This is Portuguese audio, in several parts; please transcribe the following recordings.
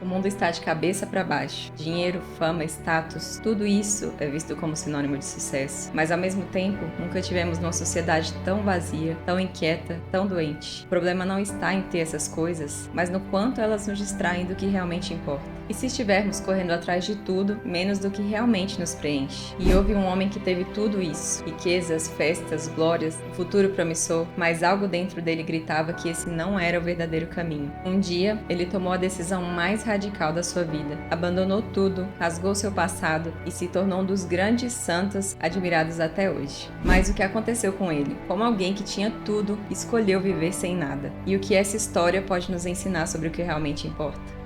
O mundo está de cabeça para baixo. Dinheiro, fama, status, tudo isso é visto como sinônimo de sucesso. Mas ao mesmo tempo, nunca tivemos numa sociedade tão vazia, tão inquieta, tão doente. O problema não está em ter essas coisas, mas no quanto elas nos distraem do que realmente importa. E se estivermos correndo atrás de tudo, menos do que realmente nos preenche? E houve um homem que teve tudo isso: riquezas, festas, glórias, um futuro promissor, mas algo dentro dele gritava que esse não era o verdadeiro caminho. Um dia, ele tomou a decisão mais radical da sua vida. Abandonou tudo, rasgou seu passado e se tornou um dos grandes santos admirados até hoje. Mas o que aconteceu com ele? Como alguém que tinha tudo, escolheu viver sem nada. E o que essa história pode nos ensinar sobre o que realmente importa?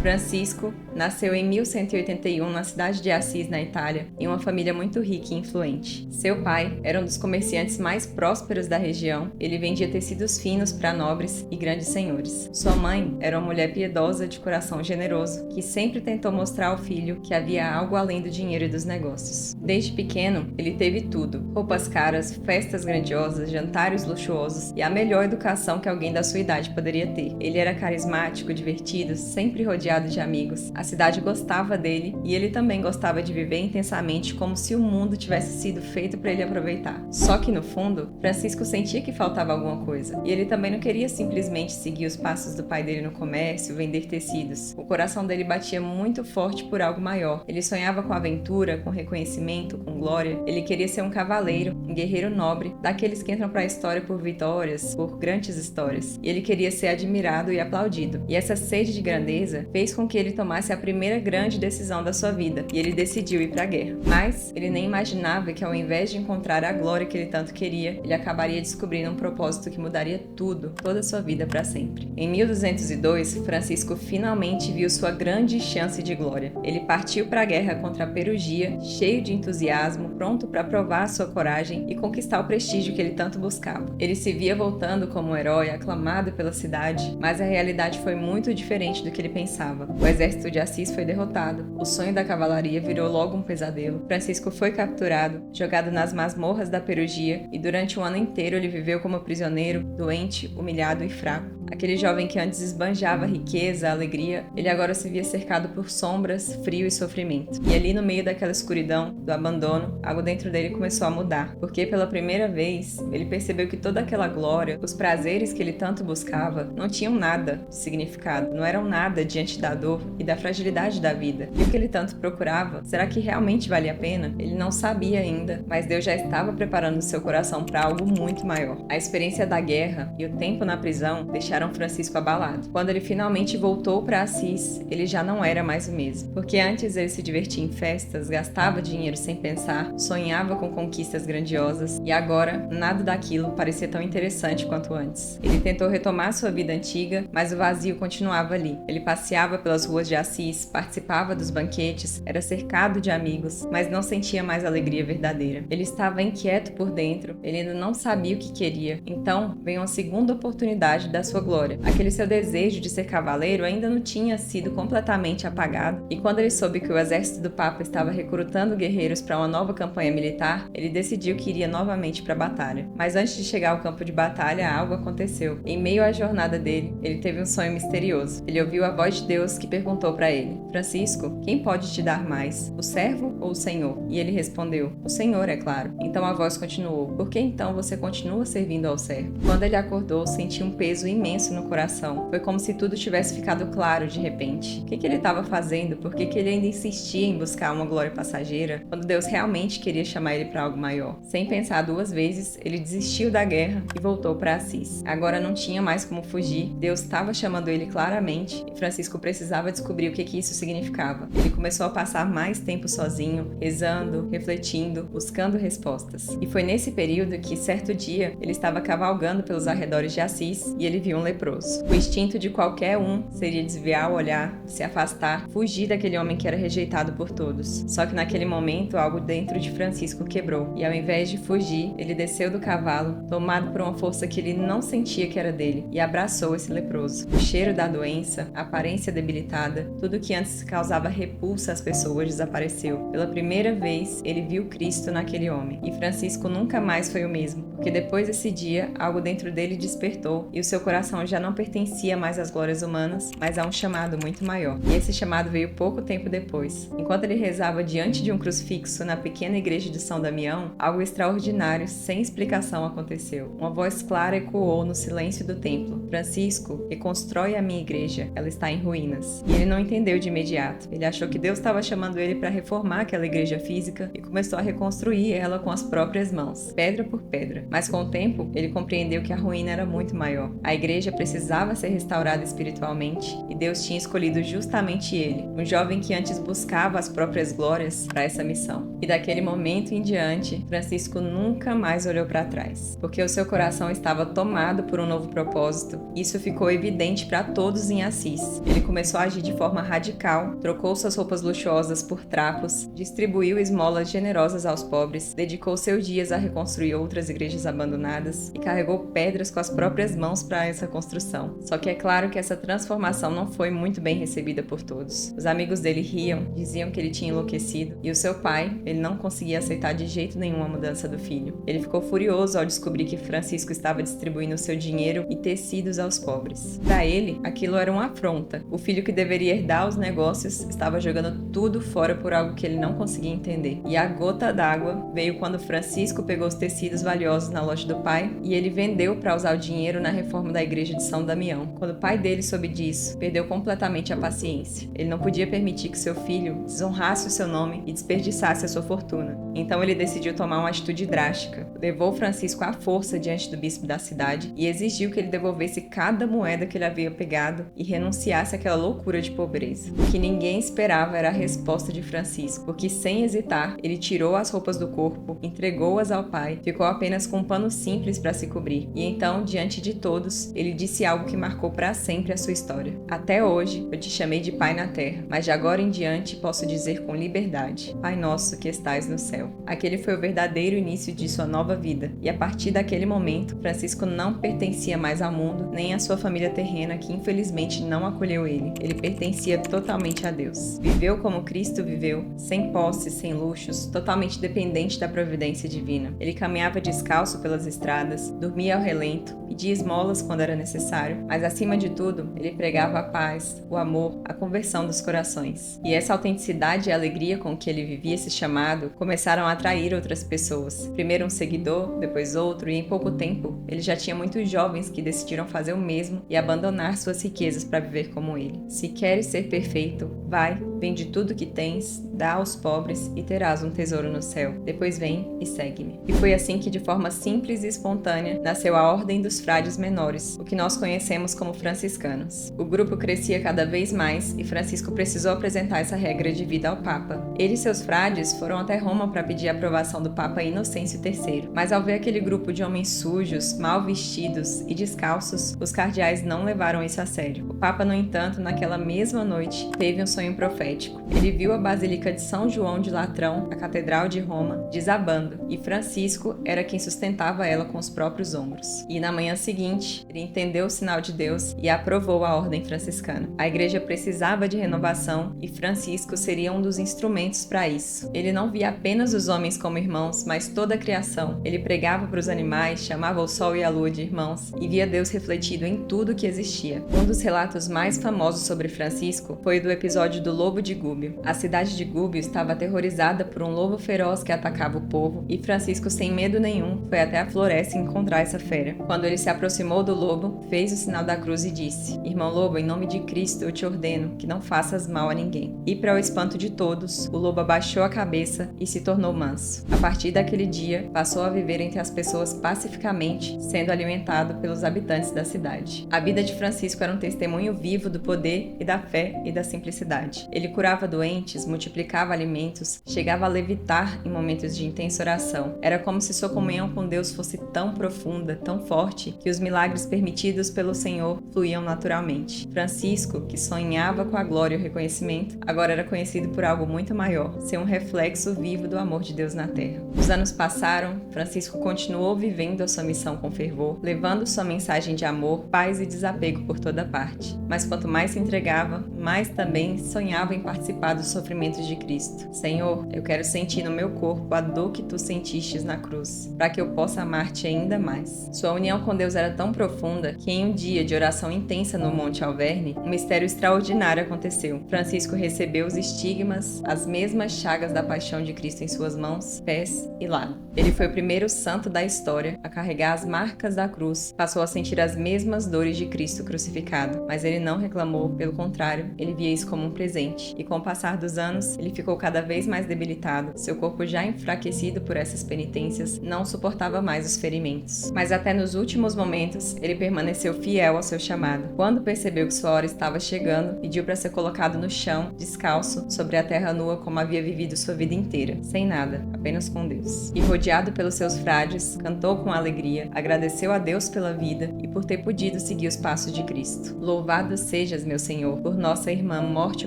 Francisco nasceu em 1181 na cidade de Assis, na Itália, em uma família muito rica e influente. Seu pai era um dos comerciantes mais prósperos da região. Ele vendia tecidos finos para nobres e grandes senhores. Sua mãe era uma mulher piedosa de coração generoso, que sempre tentou mostrar ao filho que havia algo além do dinheiro e dos negócios. Desde pequeno, ele teve tudo: roupas caras, festas grandiosas, jantares luxuosos e a melhor educação que alguém da sua idade poderia ter. Ele era carismático, divertido, sempre rodeado de amigos. A cidade gostava dele e ele também gostava de viver intensamente, como se o mundo tivesse sido feito para ele aproveitar. Só que no fundo, Francisco sentia que faltava alguma coisa, e ele também não queria simplesmente seguir os passos do pai dele no comércio, vender tecidos. O coração dele batia muito forte por algo maior. Ele sonhava com aventura, com reconhecimento, com glória. Ele queria ser um cavaleiro, um guerreiro nobre, daqueles que entram para a história por vitórias, por grandes histórias. E ele queria ser admirado e aplaudido. E essa sede de grandeza fez com que ele tomasse a primeira grande decisão da sua vida, e ele decidiu ir para a guerra. Mas ele nem imaginava que, ao invés de encontrar a glória que ele tanto queria, ele acabaria descobrindo um propósito que mudaria tudo, toda a sua vida para sempre. Em 1202, Francisco finalmente viu sua grande chance de glória. Ele partiu para a guerra contra a Perugia, cheio de entusiasmo, pronto para provar sua coragem e conquistar o prestígio que ele tanto buscava. Ele se via voltando como um herói, aclamado pela cidade, mas a realidade foi muito diferente do que ele pensava. O exército de Assis foi derrotado, o sonho da cavalaria virou logo um pesadelo. Francisco foi capturado, jogado nas masmorras da Perugia, e durante um ano inteiro ele viveu como prisioneiro, doente, humilhado e fraco. Aquele jovem que antes esbanjava riqueza, alegria, ele agora se via cercado por sombras, frio e sofrimento. E ali no meio daquela escuridão, do abandono, algo dentro dele começou a mudar, porque pela primeira vez ele percebeu que toda aquela glória, os prazeres que ele tanto buscava, não tinham nada de significado, não eram nada diante da dor e da fragilidade da vida. E o que ele tanto procurava, será que realmente valia a pena? Ele não sabia ainda, mas Deus já estava preparando seu coração para algo muito maior. A experiência da guerra e o tempo na prisão deixaram Francisco abalado. Quando ele finalmente voltou para Assis, ele já não era mais o mesmo. Porque antes ele se divertia em festas, gastava dinheiro sem pensar, sonhava com conquistas grandiosas, e agora nada daquilo parecia tão interessante quanto antes. Ele tentou retomar sua vida antiga, mas o vazio continuava ali. Ele passeava pelas ruas de Assis, participava dos banquetes, era cercado de amigos, mas não sentia mais a alegria verdadeira. Ele estava inquieto por dentro, ele ainda não sabia o que queria. Então, veio uma segunda oportunidade da sua glória. Aquele seu desejo de ser cavaleiro ainda não tinha sido completamente apagado, e quando ele soube que o exército do Papa estava recrutando guerreiros para uma nova campanha militar, ele decidiu que iria novamente para a batalha. Mas antes de chegar ao campo de batalha, algo aconteceu. Em meio à jornada dele, ele teve um sonho misterioso. Ele ouviu a voz de Deus que perguntou para ele: Francisco, quem pode te dar mais, o servo ou o Senhor? E ele respondeu: o Senhor, é claro. Então a voz continuou: por que então você continua servindo ao servo? Quando ele acordou, sentiu um peso imenso no coração. Foi como se tudo tivesse ficado claro de repente. O que ele estava fazendo? Por que ele ainda insistia em buscar uma glória passageira, quando Deus realmente queria chamar ele para algo maior? Sem pensar duas vezes, ele desistiu da guerra e voltou para Assis. Agora não tinha mais como fugir. Deus estava chamando ele claramente, e Francisco precisava descobrir o que isso significava. Ele começou a passar mais tempo sozinho, rezando, refletindo, buscando respostas. E foi nesse período que, certo dia, ele estava cavalgando pelos arredores de Assis e ele viu um leproso. O instinto de qualquer um seria desviar o olhar, se afastar, fugir daquele homem que era rejeitado por todos. Só que naquele momento, algo dentro de Francisco quebrou, e ao invés de fugir, ele desceu do cavalo, tomado por uma força que ele não sentia que era dele, e abraçou esse leproso. O cheiro da doença, a aparência debilitada, tudo que antes causava repulsa às pessoas desapareceu. Pela primeira vez, ele viu Cristo naquele homem, e Francisco nunca mais foi o mesmo, porque depois desse dia, algo dentro dele despertou, e o seu coração já não pertencia mais às glórias humanas, mas a um chamado muito maior. E esse chamado veio pouco tempo depois. Enquanto ele rezava diante de um crucifixo na pequena igreja de São Damião, algo extraordinário, sem explicação, aconteceu. Uma voz clara ecoou no silêncio do templo: Francisco, reconstrói a minha igreja, ela está em ruínas. E ele não entendeu de imediato. Ele achou que Deus estava chamando ele para reformar aquela igreja física e começou a reconstruir ela com as próprias mãos, pedra por pedra. Mas com o tempo, ele compreendeu que a ruína era muito maior. A igreja precisava ser restaurada espiritualmente e Deus tinha escolhido justamente ele, um jovem que antes buscava as próprias glórias, para essa missão. E daquele momento em diante, Francisco nunca mais olhou para trás, porque o seu coração estava tomado por um novo propósito. Isso ficou evidente para todos em Assis. Ele começou a agir de forma radical, trocou suas roupas luxuosas por trapos, distribuiu esmolas generosas aos pobres, dedicou seus dias a reconstruir outras igrejas abandonadas e carregou pedras com as próprias mãos para essa construção. Só que é claro que essa transformação não foi muito bem recebida por todos. Os amigos dele riam, diziam que ele tinha enlouquecido, e o seu pai, ele não conseguia aceitar de jeito nenhum a mudança do filho. Ele ficou furioso ao descobrir que Francisco estava distribuindo seu dinheiro e tecidos aos pobres. Para ele, aquilo era uma afronta. O filho que deveria herdar os negócios estava jogando tudo fora por algo que ele não conseguia entender. E a gota d'água veio quando Francisco pegou os tecidos valiosos na loja do pai e ele vendeu para usar o dinheiro na reforma da igreja de São Damião. Quando o pai dele soube disso, perdeu completamente a paciência. Ele não podia permitir que seu filho desonrasse o seu nome e desperdiçasse a sua fortuna. Então ele decidiu tomar uma atitude drástica. Levou Francisco à força diante do bispo da cidade e exigiu que ele devolvesse cada moeda que ele havia pegado e renunciasse àquela loucura de pobreza. O que ninguém esperava era a resposta de Francisco, porque sem hesitar, ele tirou as roupas do corpo, entregou-as ao pai, ficou apenas com um pano simples para se cobrir. E então, diante de todos, ele disse algo que marcou para sempre a sua história. Até hoje, eu te chamei de Pai na terra, mas de agora em diante posso dizer com liberdade: Pai nosso que estais no céu. Aquele foi o verdadeiro início de sua nova vida, e a partir daquele momento, Francisco não pertencia mais ao mundo, nem à sua família terrena que infelizmente não acolheu ele. Ele pertencia totalmente a Deus. Viveu como Cristo viveu, sem posses, sem luxos, totalmente dependente da providência divina. Ele caminhava descalço pelas estradas, dormia ao relento, pedia esmolas quando era necessário, mas acima de tudo, ele pregava a paz, o amor, a conversão dos corações. E essa autenticidade e alegria com que ele vivia esse chamado começaram a atrair outras pessoas. Primeiro um seguidor, depois outro, e em pouco tempo ele já tinha muitos jovens que decidiram fazer o mesmo e abandonar suas riquezas para viver como ele. Se queres ser perfeito, vai, vende tudo que tens, dá aos pobres e terás um tesouro no céu. Depois vem e segue-me. E foi assim que, de forma simples e espontânea, nasceu a Ordem dos Frades Menores, o que nós conhecemos como franciscanos. O grupo crescia cada vez mais e Francisco precisou apresentar essa regra de vida ao Papa. Ele e seus frades foram até Roma para pedir a aprovação do Papa Inocêncio III, mas ao ver aquele grupo de homens sujos, mal vestidos e descalços, os cardeais não levaram isso a sério. O Papa, no entanto, naquela mesma noite, teve um sonho profético. Ele viu a Basílica de São João de Latrão, a Catedral de Roma, desabando, e Francisco era quem sustentava ela com os próprios ombros. E na manhã seguinte, ele entendeu o sinal de Deus e aprovou a ordem franciscana. A igreja precisava de renovação e Francisco seria um dos instrumentos para isso. Ele não via apenas os homens como irmãos, mas toda a criação. Ele pregava para os animais, chamava o sol e a lua de irmãos e via Deus refletido em tudo que existia. Um dos relatos mais famosos sobre Francisco foi o do episódio do lobo de Gúbio. A cidade de Gúbio estava aterrorizada por um lobo feroz que atacava o povo e Francisco, sem medo nenhum, foi até a floresta encontrar essa fera. Quando ele se aproximou do lobo, fez o sinal da cruz e disse: Irmão lobo, em nome de Cristo eu te ordeno que não faças mal a ninguém. E para o espanto de todos, o lobo abaixou a cabeça e se tornou manso. A partir daquele dia, passou a viver entre as pessoas pacificamente, sendo alimentado pelos habitantes da cidade. A vida de Francisco era um testemunho vivo do poder e da fé e da simplicidade. Ele Ele curava doentes, multiplicava alimentos, chegava a levitar em momentos de intensa oração. Era como se sua comunhão com Deus fosse tão profunda, tão forte, que os milagres permitidos pelo Senhor fluíam naturalmente. Francisco, que sonhava com a glória e o reconhecimento, agora era conhecido por algo muito maior, ser um reflexo vivo do amor de Deus na Terra. Os anos passaram, Francisco continuou vivendo a sua missão com fervor, levando sua mensagem de amor, paz e desapego por toda parte. Mas quanto mais se entregava, mais também sonhava em participar dos sofrimentos de Cristo. Senhor, eu quero sentir no meu corpo a dor que tu sentistes na cruz, para que eu possa amar-te ainda mais. Sua união com Deus era tão profunda que em um dia de oração intensa no Monte Alverne, um mistério extraordinário aconteceu. Francisco recebeu os estigmas, as mesmas chagas da paixão de Cristo em suas mãos, pés e lado. Ele foi o primeiro santo da história a carregar as marcas da cruz, passou a sentir as mesmas dores de Cristo crucificado, mas ele não reclamou, pelo contrário, ele via isso como um presente. E com o passar dos anos, ele ficou cada vez mais debilitado. Seu corpo, já enfraquecido por essas penitências, não suportava mais os ferimentos. Mas até nos últimos momentos, ele permaneceu fiel ao seu chamado. Quando percebeu que sua hora estava chegando, pediu para ser colocado no chão, descalço, sobre a terra nua como havia vivido sua vida inteira, sem nada, apenas com Deus. E rodeado pelos seus frades, cantou com alegria, agradeceu a Deus pela vida e por ter podido seguir os passos de Cristo. Louvado sejas, meu Senhor, por nossa irmã morte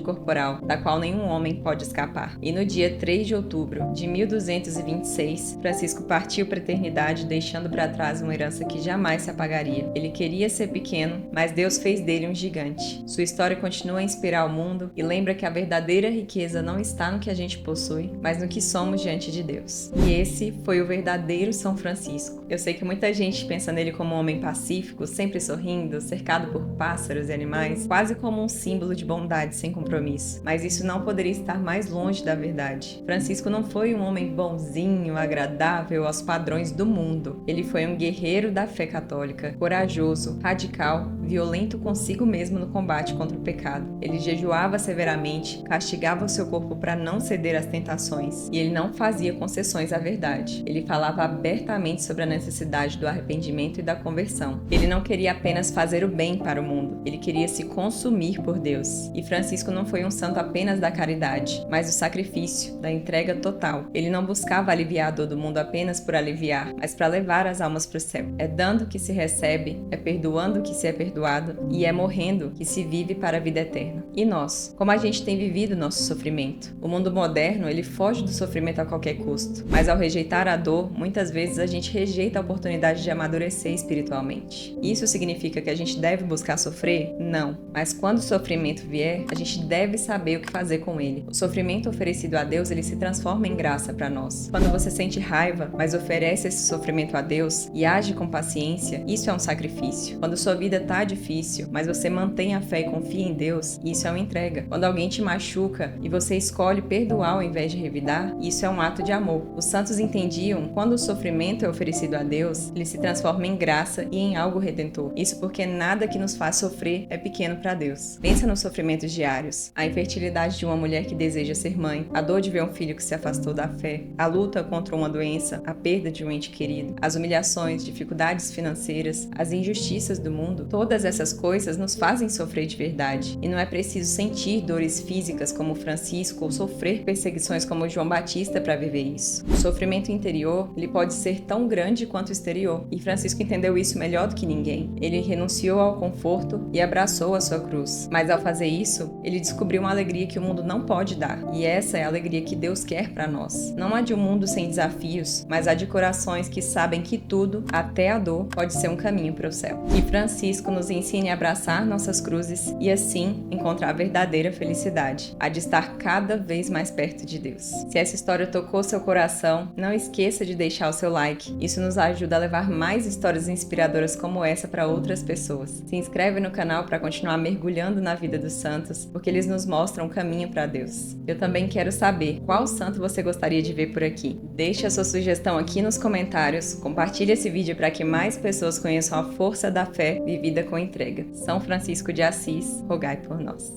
corporal, da qual nenhum homem pode escapar. E no dia 3 de outubro de 1226, Francisco partiu para a eternidade, deixando para trás uma herança que jamais se apagaria. Ele queria ser pequeno, mas Deus fez dele um gigante. Sua história continua a inspirar o mundo e lembra que a verdadeira riqueza não está no que a gente possui, mas no que somos diante de Deus. E esse foi o verdadeiro São Francisco. Eu sei que muita gente pensa nele como um homem pacífico, sempre sorrindo, cercado por pássaros e animais, quase como um símbolo de bondade sem compromisso. Mas isso não poderia estar mais longe da verdade. Francisco não foi um homem bonzinho, agradável aos padrões do mundo. Ele foi um guerreiro da fé católica, corajoso, radical, violento consigo mesmo no combate contra o pecado. Ele jejuava severamente, castigava o seu corpo para não ceder às tentações, e ele não fazia concessões à verdade. Ele falava abertamente sobre a necessidade do arrependimento e da conversão. Ele não queria apenas fazer o bem para o mundo, ele queria se consumir por Deus. E Francisco não foi um santo apenas da caridade, mas do sacrifício, da entrega total. Ele não buscava aliviar a dor do mundo apenas por aliviar, mas para levar as almas para o céu. É dando que se recebe, é perdoando que se é perdoado, e é morrendo que se vive para a vida eterna. E nós, como a gente tem vivido nosso sofrimento? O mundo moderno, ele foge do sofrimento a qualquer custo, mas ao rejeitar a dor, muitas vezes a gente rejeita a oportunidade de amadurecer espiritualmente. Isso significa que a gente deve buscar sofrer? Não. Mas quando o sofrimento vier, a gente deve saber o que fazer com ele. O sofrimento oferecido a Deus, ele se transforma em graça para nós. Quando você sente raiva, mas oferece esse sofrimento a Deus e age com paciência, isso é um sacrifício. Quando sua vida tá difícil, mas você mantém a fé e confia em Deus, isso é uma entrega. Quando alguém te machuca e você escolhe perdoar ao invés de revidar, isso é um ato de amor. Os santos entendiam, quando o sofrimento é oferecido a Deus, ele se transforma em graça e em algo redentor. Isso porque nada que nos faz sofrer é pequeno para Deus. Pensa nos sofrimentos diários, a infertilidade de uma mulher que deseja ser mãe, a dor de ver um filho que se afastou da fé, a luta contra uma doença, a perda de um ente querido, as humilhações, dificuldades financeiras, as injustiças do mundo. Todas essas coisas nos fazem sofrer de verdade. E não é preciso sentir dores físicas como Francisco ou sofrer perseguições como João Batista para viver isso. O sofrimento interior, ele pode ser tão grande quanto o exterior. E Francisco entendeu isso melhor do que ninguém. Ele renunciou ao conforto e abraçou a sua cruz. Mas ao fazer isso, ele descobriu uma alegria que o mundo não pode dar. E essa é a alegria que Deus quer para nós. Não a de um mundo sem desafios, mas a de corações que sabem que tudo, até a dor, pode ser um caminho para o céu. Que Francisco nos ensine a abraçar nossas cruzes e assim encontrar a verdadeira felicidade, a de estar cada vez mais perto de Deus. Se essa história tocou seu coração, não esqueça de deixar o seu like. Isso nos ajuda a levar mais histórias inspiradoras como essa para outras pessoas. Se inscreve no canal para continuar mergulhando na vida dos santos, porque eles nos mostram o caminho para Deus. Eu também quero saber qual santo você gostaria de ver por aqui. Deixe a sua sugestão aqui nos comentários, compartilhe esse vídeo para que mais pessoas conheçam a força da fé vivida com entrega. São Francisco de Assis, rogai por nós.